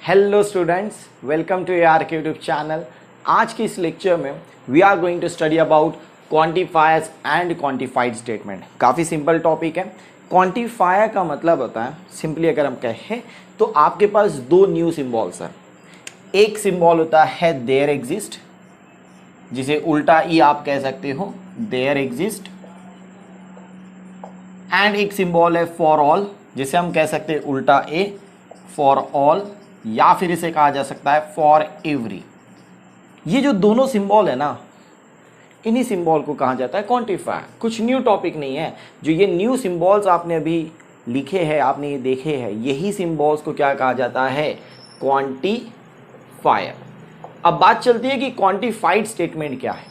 Hello students, welcome to AR के YouTube channel. आज की इस लेक्चर में we are going to study about quantifiers and quantified statement. काफ़ी सिंपल टॉपिक है। क्वांटिफायर का मतलब होता है, सिंपली अगर हम कहें तो आपके पास दो न्यू सिंबल्स हैं। एक सिंबल होता है देयर एग्जिस्ट, जिसे उल्टा ई आप कह सकते हो, देयर एग्जिस्ट। एंड एक सिंबल है फॉर ऑल, जिसे हम कह सकते हैं उल्टा ए, फॉर ऑल, या फिर इसे कहा जा सकता है फॉर एवरी। ये जो दोनों सिंबल है ना, इन्हीं सिंबल को कहा जाता है क्वांटिफायर। कुछ न्यू टॉपिक नहीं है। जो ये न्यू सिंबल्स आपने अभी लिखे हैं, आपने ये देखे हैं, यही सिंबल्स को क्या कहा जाता है? क्वांटिफायर। अब बात चलती है कि क्वांटिफाइड स्टेटमेंट क्या है।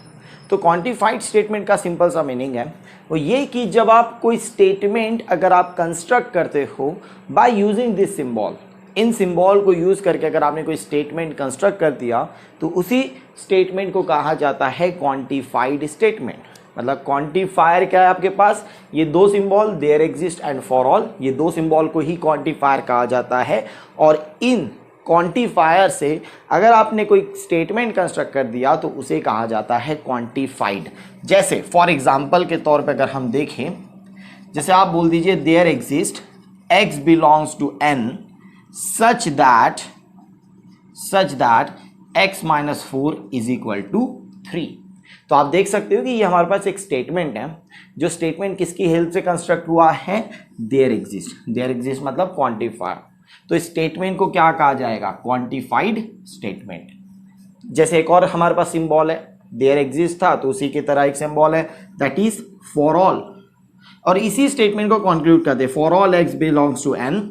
तो क्वांटिफाइड स्टेटमेंट का सिंपल सा मीनिंग है वो ये कि जब आप कोई स्टेटमेंट अगर आप कंस्ट्रक्ट करते हो by using this symbol, in symbol को यूज करके अगर आपने कोई स्टेटमेंट कंस्ट्रक्ट कर दिया तो उसी स्टेटमेंट को कहा जाता है क्वांटिफाइड स्टेटमेंट। मतलब क्वांटिफायर क्या है आपके पास? ये दो symbol there exist and for all, ये दो सिंबल को ही क्वांटिफायर कहा जाता है। और इन क्वांटिफायर से अगर आपने कोई स्टेटमेंट कंस्ट्रक्ट कर दिया तो उसे कहा जाता है क्वांटिफाइड। जैसे फॉर एग्जांपल के तौर पे अगर हम देखें, जैसे आप बोल दीजिए there exist x belongs to n such that x minus 4 is equal to 3। तो आप देख सकते हो कि ये हमारे पास एक स्टेटमेंट है, जो स्टेटमेंट किसकी हेल्प से कंस्ट्रक्ट हुआ है? There exist. देयर एग्जिस्ट मतलब क्वांटिफायर। तो इस स्टेटमेंट को क्या कहा जाएगा? Quantified statement. जैसे एक और हमारे पास सिंबल है, देयर एग्जिस्ट था तो उसी की तरह एक सिंबल है दैट इज फॉर ऑल, और इसी स्टेटमेंट को कंक्लूड करते हैं for all x belongs to n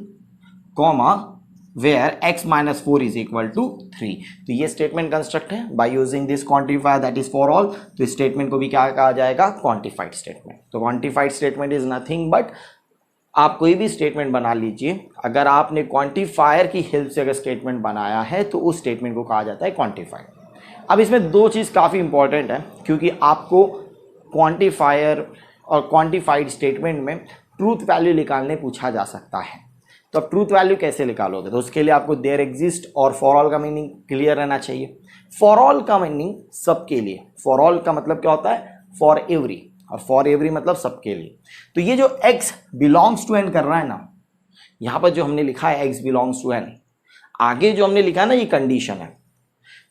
comma where x minus 4 is equal to 3। तो ये स्टेटमेंट कंस्ट्रक्ट है by using this quantifier that is for all। तो इस स्टेटमेंट को भी क्या कहा जाएगा? Quantified statement. तो quantified statement is nothing but, आप कोई भी स्टेटमेंट बना लीजिए, अगर आपने क्वांटिफायर की हेल्प से अगर स्टेटमेंट बनाया है तो उस स्टेटमेंट को कहा जाता है क्वांटिफाइड। अब इसमें दो चीज़ काफ़ी इंपॉर्टेंट है, क्योंकि आपको क्वांटिफायर और क्वांटिफाइड स्टेटमेंट में ट्रूथ वैल्यू निकालने पूछा जा सकता है। तो अब ट्रूथ वैल्यू कैसे निकालोगे? तो उसके लिए आपको देयर एग्जिस्ट और फॉर ऑल का मीनिंग क्लियर रहना चाहिए। फॉर ऑल का मीनिंग सबके लिए, फॉर ऑल का मतलब क्या होता है? फॉर एवरी, और फॉर एवरी मतलब सबके लिए। तो ये जो x बिलोंग्स टू n कर रहा है ना, यहाँ पर जो हमने लिखा है x बिलोंग्स टू n, आगे जो हमने लिखा है ना, ये कंडीशन है।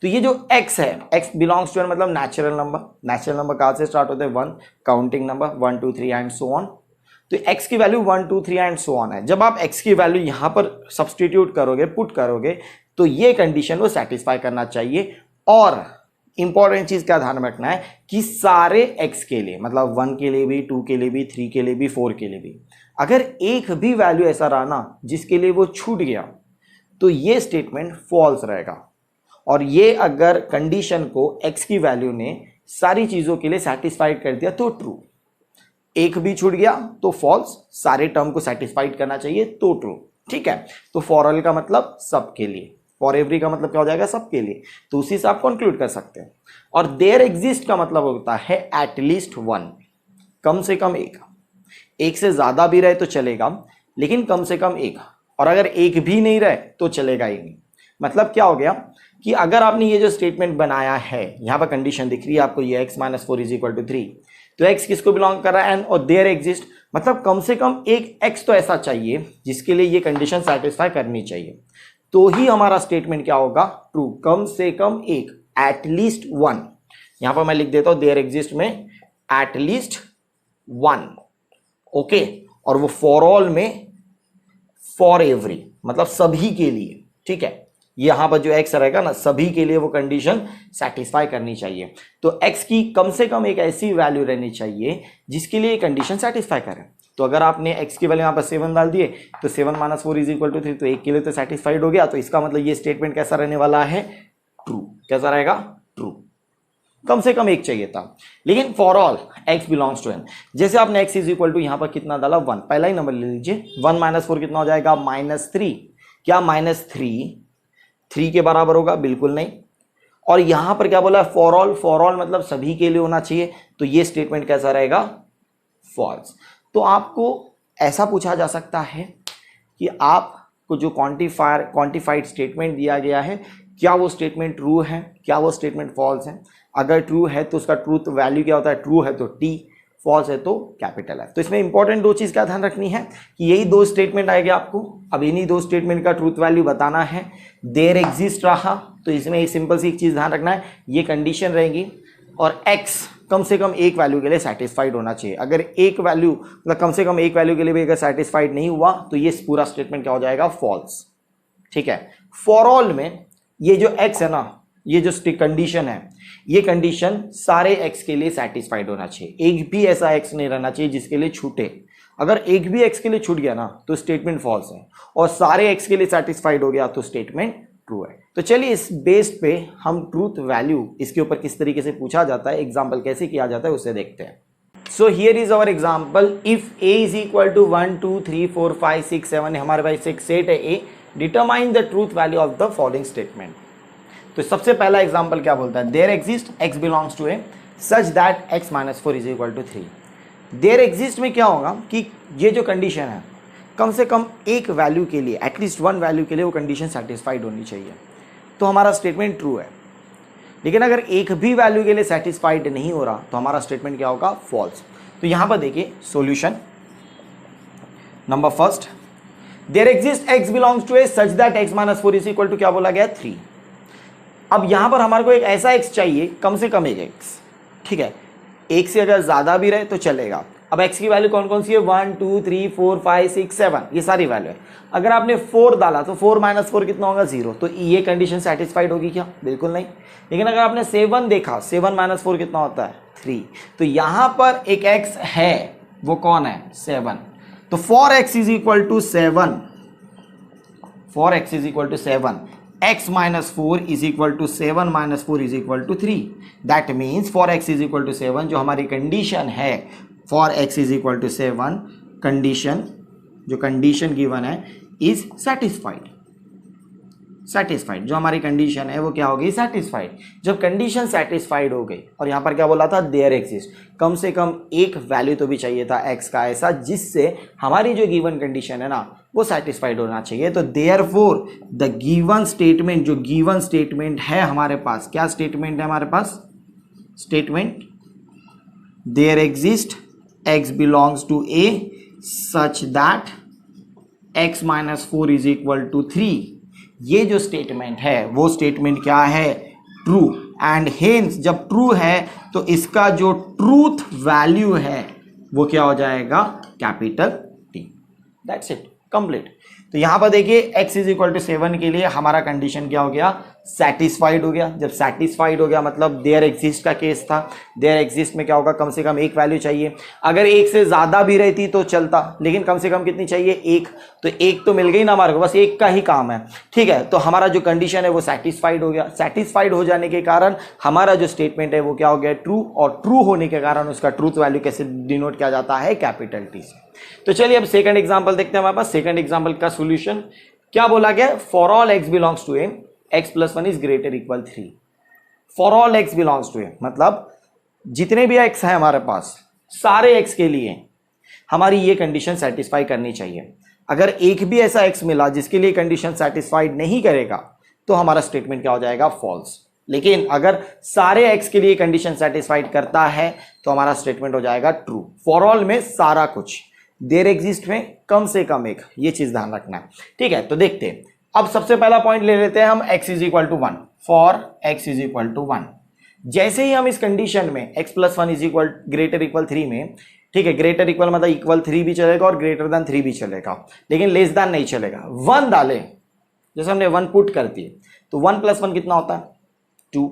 तो ये जो x है, x बिलोंग्स टू n मतलब नेचुरल नंबर। नेचुरल नंबर कहाँ से स्टार्ट होते हैं? 1, counting number 1 2 3 and so on. तो x की वैल्यू 1 2 3 एंड सो ऑन है। जब आप x की वैल्यू यहां पर सब्सटीट्यूट करोगे, पुट करोगे, तो ये कंडीशन को सेटिस्फाई करना चाहिए। और इंपॉर्टेंट चीज क्या ध्यान में रखना है कि सारे x के लिए, मतलब 1 के लिए भी, 2 के लिए भी, 3 के लिए भी, 4 के लिए भी, अगर एक भी वैल्यू ऐसा रहा ना जिसके लिए वो छूट गया, तो ये स्टेटमेंट फॉल्स रहेगा। और ये अगर कंडीशन को x की वैल्यू ने सारी चीजों के लिए सेटिस्फाइड कर दिया तो ट्रू, एक भी छूट गया तो फॉल्स, सारे टर्म को सेटिस्फाइड करना चाहिए तो ट्रू। ठीक है। तो फॉर ऑल का मतलब सबके लिए, फॉर एवरी का मतलब क्या हो जाएगा? सबके लिए। तो उसी से आप कंक्लूड कर सकते हैं। और देयर एग्जिस्ट का मतलब होता है एटलीस्ट 1, कम से कम एक। एक से ज्यादा भी रहे तो चलेगा, लेकिन कम से कम एक। और अगर एक भी नहीं रहे तो चलेगा ही नहीं। मतलब क्या हो गया कि अगर आपने ये जो स्टेटमेंट बनाया है, यहां पर कंडीशन दिख रही है आपको, ये x minus 4 is equal to 3, तो x किसको बिलोंग कर रहा है? n। और देयर एग्जिस्ट मतलब कम से कम एक x तो ऐसा चाहिए जिसके लिए ये कंडीशन सेटिस्फाई करनी चाहिए, तो ही हमारा स्टेटमेंट क्या होगा? ट्रू। कम से कम एक, एटलीस्ट 1। यहां पर मैं लिख देता हूं देयर एग्जिस्ट में एटलीस्ट 1। ओके। और वो फॉर ऑल में फॉर एवरी मतलब सभी के लिए। ठीक है। यहां पर जो x रहेगा ना, सभी के लिए वो कंडीशन सेटिस्फाई करनी चाहिए। तो x की कम से कम एक ऐसी वैल्यू रहनी चाहिए जिसके लिए कंडीशन सेटिस्फाई करे। तो अगर आपने x की वैल्यू यहां पर 7 डाल दिए तो 7 माइनस 4 इज इक्वल टू 3, तो एक के लिए तो सेटिस्फाइड हो गया। तो इसका मतलब ये स्टेटमेंट कैसा रहने वाला है? ट्रू। कैसा रहेगा? ट्रू। कम से कम एक चाहिए था। लेकिन for all x belongs to n, जैसे आपने x इज इक्वल टू यहां पर कितना डाला? 1, पहला ही नंबर ले लीजिए। 1 माइनस 4 कितना हो जाएगा? -3। क्या -3 के बराबर होगा? बिल्कुल नहीं। और यहां पर क्या बोला है? For all. फॉर ऑल मतलब सभी के लिए होना चाहिए, तो ये स्टेटमेंट कैसा रहेगा? फॉल्स। तो आपको ऐसा पूछा जा सकता है कि आप को जो क्वांटिफाइड स्टेटमेंट दिया गया है, क्या वो स्टेटमेंट ट्रू है, क्या वो स्टेटमेंट फॉल्स है। अगर ट्रू है तो उसका ट्रूथ वैल्यू क्या होता है, ट्रू है तो टी, फॉल्स है तो कैपिटल एफ। तो इसमें इंपॉर्टेंट दो चीज़ का ध्यान रखनी है कि यही दो स्टेटमेंट आएंगे आपको, अब इन्हीं दो स्टेटमेंट का ट्रूथ वैल्यू बताना है। देयर एग्जिस्ट रहा तो इसमें एक सिंपल सी एक चीज़ ध्यान रखना है, ये कंडीशन रहेंगी और x कम से कम एक वैल्यू के लिए सेटिस्फाइड होना चाहिए। अगर एक वैल्यू मतलब कम से कम एक वैल्यू के लिए भी अगर सेटिस्फाइड नहीं हुआ तो ये पूरा स्टेटमेंट क्या हो जाएगा, फॉल्स। ठीक है, फॉर ऑल में ये जो x है ना, ये जो कंडीशन है, ये कंडीशन सारे x के लिए सेटिस्फाइड होना चाहिए। एक भी ऐसा x नहीं रहना चाहिए जिसके लिए छूटे। अगर एक भी x के लिए छूट गया ना तो स्टेटमेंट फॉल्स है, और सारे x के लिए सेटिस्फाइड हो गया तो स्टेटमेंट ट्रू है। तो चलिए इस बेस्ड पे हम ट्रूथ वैल्यू इसके ऊपर किस तरीके से पूछा जाता है, एग्जाम्पल कैसे किया जाता है उसे देखते हैं। So here is our example, if a is equal to 1 2 3 4 5 6 7, हमारे पास एक सेट है a, determine the truth value of the following statement. तो सबसे पहला एग्जाम्पल क्या बोलता है, there exist x belongs to a such that x minus 4 is equal to 3। There exist में क्या होगा कि ये जो कंडीशन है कम से कम एक वैल्यू के लिए, एटलीस्ट वन वैल्यू के लिए वो कंडीशन सेटिस्फाइड होनी चाहिए, तो हमारा स्टेटमेंट ट्रू है। लेकिन अगर एक भी वैल्यू के लिए सेटिस्फाइड नहीं हो रहा तो हमारा स्टेटमेंट क्या होगा, फॉल्स। तो यहां पर देखिए solution number first, there exist x belongs to a such that x minus 4 is equal to क्या बोला गया, 3। अब यहां पर हमारे को एक ऐसा x चाहिए, कम से कम एक x, ठीक है, एक से अगर ज्यादा भी रहे तो चलेगा। अब x की वैल्यू कौन कौन सी है, 1 2 3 4 5 6 7, ये सारी वैल्यू है। अगर आपने 4 डाला तो 4 माइनस 4 कितना होगा, 0। तो ये कंडीशन सेटिस्फाइड होगी क्या, बिल्कुल नहीं। लेकिन अगर आपने 7 देखा, 7 माइनस 4 कितना होता है, 3। तो यहां पर एक x है, वो कौन है, 7। तो for x is equal to 7, for x is equal to 7, x minus 4 is equal to 7 minus 4 is equal to 3. That means for x is equal to 7, जो हमारी कंडीशन है for x is equal to 7, condition जो condition given है is satisfied. Satisfied जो हमारी condition है वो क्या होगी, सेटिस्फाइड। जब कंडीशन सेटिस्फाइड हो गई, और यहां पर क्या बोला था, देयर एग्जिस्ट, कम से कम एक वैल्यू तो भी चाहिए था x का ऐसा जिससे हमारी जो गिवन कंडीशन है ना वो सेटिस्फाइड होना चाहिए। तो देयरफॉर द गिवन स्टेटमेंट, जो गिवन स्टेटमेंट है हमारे पास, क्या स्टेटमेंट है हमारे पास, statement there exist x belongs to a such that x minus 4 is equal to 3। ये जो स्टेटमेंट है वो स्टेटमेंट क्या है, ट्रू। एंड हेंस जब ट्रू है तो इसका जो ट्रूथ वैल्यू है वो क्या हो जाएगा, capital T। That's it, complete. तो यहां पर देखिए x इज इक्वल टू 7 के लिए हमारा कंडीशन क्या हो गया, सेटिस्फाइड हो गया। जब सेटिस्फाइड हो गया मतलब देयर एग्जिस्ट का केस था। देयर एग्जिस्ट में क्या होगा, कम से कम एक वैल्यू चाहिए। अगर एक से ज्यादा भी रहती तो चलता, लेकिन कम से कम कितनी चाहिए, एक। तो एक तो मिल गई ना हमारे को, बस एक का ही काम है, ठीक है। तो हमारा जो कंडीशन है वो सेटिस्फाइड हो गया। सेटिस्फाइड हो जाने के कारण हमारा जो स्टेटमेंट है वो क्या हो गया, ट्रू। और ट्रू होने के कारण उसका ट्रूथ वैल्यू कैसे डिनोट किया जाता है, कैपिटल T से। तो चलिए अब सेकंड एग्जांपल देखते हैं हमारे पास। सेकंड एग्जांपल का सॉल्यूशन क्या बोला गया, for all x belongs to a x plus 1 is greater equal 3। For all x belongs to a मतलब जितने भी x है हमारे पास, सारे x के लिए हमारी ये कंडीशन सेटिस्फाई करनी चाहिए। अगर एक भी ऐसा x मिला जिसके लिए कंडीशन सेटिस्फाइड नहीं करेगा तो हमारा स्टेटमेंट क्या हो जाएगा, फॉल्स। लेकिन अगर सारे x के लिए कंडीशन सेटिस्फाइड करता है तो हमारा स्टेटमेंट हो जाएगा ट्रू। फॉर ऑल में सारा कुछ, देयर एग्जिस्ट में कम से कम एक, ये चीज ध्यान रखना है, ठीक है। तो देखते हैं, अब सबसे पहला पॉइंट ले लेते हैं हम, x is equal to 1। For x is equal to 1, जैसे ही हम इस कंडीशन में x plus 1 is equal greater equal 3 में, ठीक है, ग्रेटर इक्वल मतलब इक्वल 3 भी चलेगा और ग्रेटर देन 3 भी चलेगा, लेकिन लेस देन नहीं चलेगा। 1 डाले, जैसे हमने 1 पुट कर दिए तो 1 प्लस 1 कितना होता है, 2।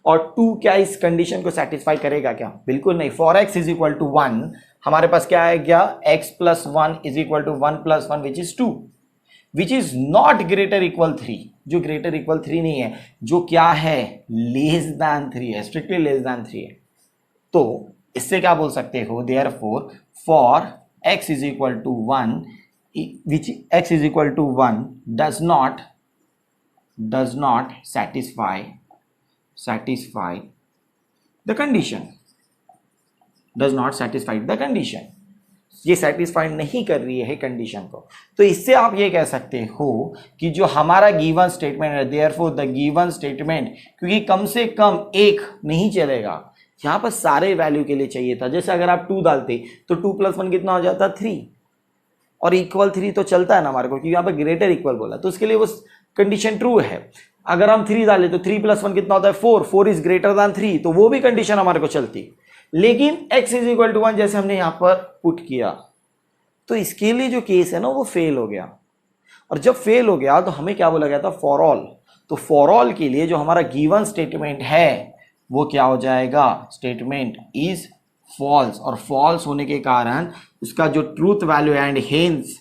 और 2 क्या इस कंडीशन को सेटिस्फाई करेगा क्या, बिल्कुल नहीं। For x is equal to 1 हमारे पास क्या है, क्या x plus 1 is equal to 1 plus 1 which is 2, which is not greater equal 3, जो ग्रेटर इक्वल 3 नहीं है, जो क्या है, लेस देन 3 है, स्ट्रिक्टली लेस देन 3 है। तो इससे क्या बोल सकते हो, therefore for x is equal to 1 which x is equal to 1 does not satisfy the condition, does not satisfy the condition. ये सेटिस्फाइड नहीं कर रही है कंडीशन को, तो इससे आप ये कह सकते हो कि जो हमारा गिवन स्टेटमेंट है, देयरफॉर द गिवन स्टेटमेंट, क्योंकि कम से कम एक नहीं चलेगा, यहाँ पर सारे वैल्यू के लिए चाहिए था। जैसे अगर आप 2 डालते तो 2 + 1 कितना हो जाता, 3, और इक्वल 3 तो चलता है ना हमारे को, क्योंकि यहाँ पर ग्रेटर इक्वल बोला, तो उसके लिए वो कंडीशन ट्रू है। अगर हम 3 डालें तो 3 + 1 कितना होता है, 4, 4 इज ग्रेटर दैन 3, तो वो भी कंडीशन हमारे को चलती। लेकिन x = 1 जैसे हमने यहाँ पर पुट किया, तो इसके लिए जो केस है ना वो फेल हो गया, और जब फेल हो गया तो हमें क्या बोला गया था, फॉर ऑल। तो फॉर ऑल के लिए जो हमारा गिवन स्टेटमेंट है वो क्या हो जाएगा, स्टेटमेंट इज फॉल्स, और फॉल्स होने के कारण उसका जो ट्रूथ वैल्यू एंड हेंस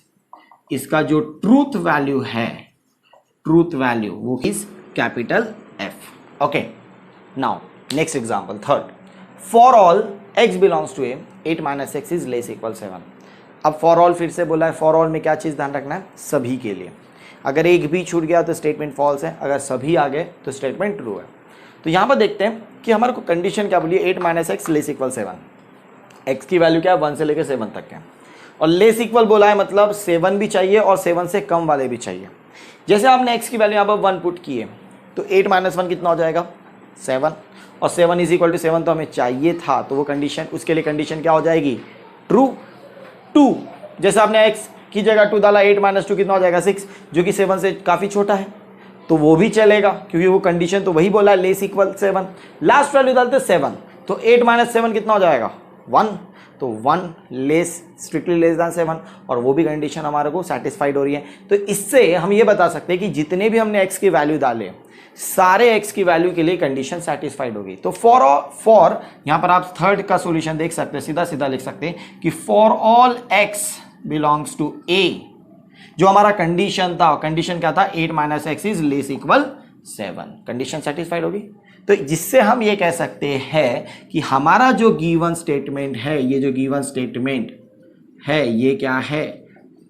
इसका जो ट्रूथ वैल्यू है, ट्रूथ वैल्यू वो is capital F। Okay, now next example, third, for all x belongs to a, 8 - x is less equal 7। अब फॉर ऑल फिर से बोला है, फॉर ऑल में क्या चीज़ ध्यान रखना है, सभी के लिए। अगर एक भी छूट गया तो स्टेटमेंट फॉल्स है, अगर सभी आ गए तो स्टेटमेंट ट्रू है। तो यहाँ पर देखते हैं कि हमारे को कंडीशन क्या बोली, 8 - x लेस इक्वल 7। x की वैल्यू क्या है, 1 से लेकर 7 तक है, और लेस इक्वल बोला है मतलब 7 भी चाहिए और 7 से कम वाले भी चाहिए। जैसे आपने x की वैल्यू यहाँ पर 1 पुट की है, तो 8 - 1 कितना हो जाएगा, 7, और 7 = 7 तो हमें चाहिए था, तो वो कंडीशन, उसके लिए कंडीशन क्या हो जाएगी, ट्रू। 2, जैसे आपने x की जगह 2 डाला, 8 - 2 कितना हो जाएगा, 6, जो कि 7 से काफ़ी छोटा है, तो वो भी चलेगा, क्योंकि वो कंडीशन तो वही बोला, लेस इक्वल 7। लास्ट वैल्यू डालते 7, तो 8 - 7 कितना हो जाएगा, 1, तो 1 लेस, स्ट्रिक्टली लेस दैन 7, और वो भी कंडीशन हमारे को सेटिस्फाइड हो रही है। तो इससे हम ये बता सकते हैं कि जितने भी हमने x की वैल्यू डाले, सारे x की वैल्यू के लिए कंडीशन सेटिस्फाइड होगी। तो फॉर यहाँ पर आप थर्ड का सॉल्यूशन देख सकते हैं, सीधा सीधा लिख सकते हैं कि for all x belongs to a, जो हमारा कंडीशन था, कंडीशन क्या था, 8 - x is less equal 7, condition satisfied होगी। तो जिससे हम ये कह सकते हैं कि हमारा जो गिवन स्टेटमेंट है, ये जो गिवन स्टेटमेंट है ये क्या है,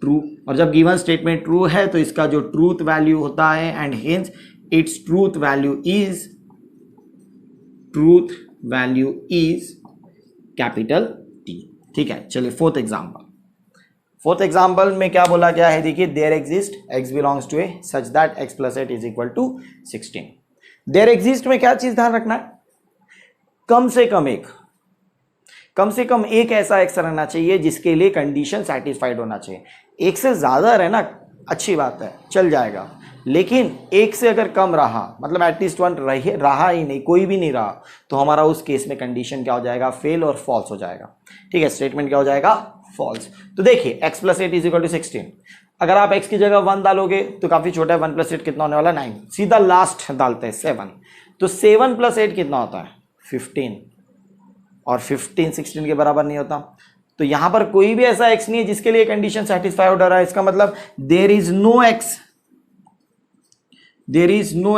ट्रू। और जब गिवन स्टेटमेंट ट्रू है तो इसका जो ट्रूथ वैल्यू होता है and hence its truth value is capital T। ठीक है, चलिए फोर्थ एग्जाम्पल में क्या बोला गया है, देखिए, there exist x belongs to a such that x + 8 is equal to 16। There exist में क्या चीज ध्यान रखना है, कम से कम एक ऐसा x रहना चाहिए जिसके लिए कंडीशन सेटिस्फाइड होना चाहिए। एक से ज्यादा रहना अच्छी बात है, चल जाएगा, लेकिन एक से अगर कम रहा, मतलब एटलीस्ट 1 रहा ही नहीं, कोई भी नहीं रहा, तो हमारा उस केस में कंडीशन क्या हो जाएगा, फेल और फॉल्स हो जाएगा। ठीक है, स्टेटमेंट क्या हो जाएगा, फॉल्स। तो देखिए x + 8 इज इक्वल टू 16, अगर आप x की जगह 1 डालोगे तो काफी छोटा है, 1 + 8 कितना होने वाला, 9, सीधा लास्ट डालते हैं 7, तो 7 + 8 कितना होता है, 15, और 15 16 के बराबर नहीं होता। तो यहां पर कोई भी ऐसा x नहीं है जिसके लिए कंडीशन सेटिस्फाई हो रहा है। इसका मतलब there is no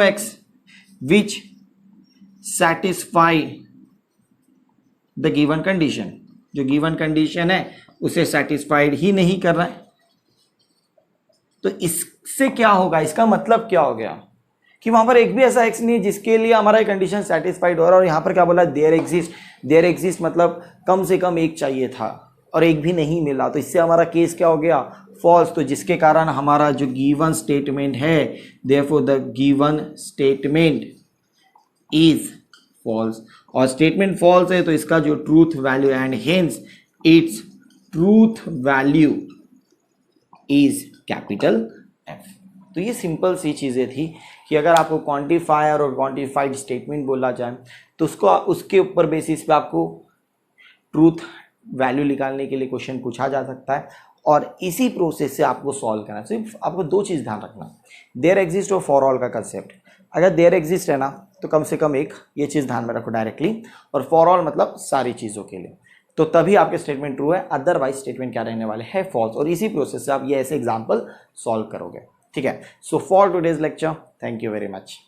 x which satisfy the given condition, जो गिवन कंडीशन है उसे सेटिस्फाइड ही नहीं कर रहा है। तो इससे क्या होगा, इसका मतलब क्या हो गया कि वहां पर एक भी ऐसा x नहीं है जिसके लिए हमारा कंडीशन सेटिस्फाइड हो रहा है। और यहां पर क्या बोला, देयर एग्जिस्ट मतलब कम से कम एक चाहिए था और एक भी नहीं मिला, तो इससे हमारा केस क्या हो गया, फॉल्स। तो जिसके कारण हमारा जो गिवन स्टेटमेंट है, therefore the given statement is false, और स्टेटमेंट फॉल्स है तो इसका जो truth value and hence its truth value is capital F। तो ये सिंपल सी चीज़ें थी कि अगर आपको क्वांटिफायर और क्वांटिफाइड स्टेटमेंट बोला जाए तो उसके ऊपर बेसिस पे आपको ट्रूथ वैल्यू निकालने के लिए क्वेश्चन पूछा जा सकता है, और इसी प्रोसेस से आपको सॉल्व करना है। सिर्फ आपको 2 चीज़ ध्यान रखना, देयर एग्जिस्ट और फॉर ऑल का कंसेप्ट। अगर देयर एग्जिस्ट है ना तो कम से कम एक, ये चीज़ ध्यान में रखो डायरेक्टली, और फॉर ऑल मतलब सारी चीज़ों के लिए, तो तभी आपके स्टेटमेंट ट्रू है, अदरवाइज स्टेटमेंट क्या रहने वाले हैं, फॉल्स। और इसी प्रोसेस से आप ये ऐसे एग्जाम्पल सॉल्व करोगे। ठीक है, so for today's lecture, thank you very much.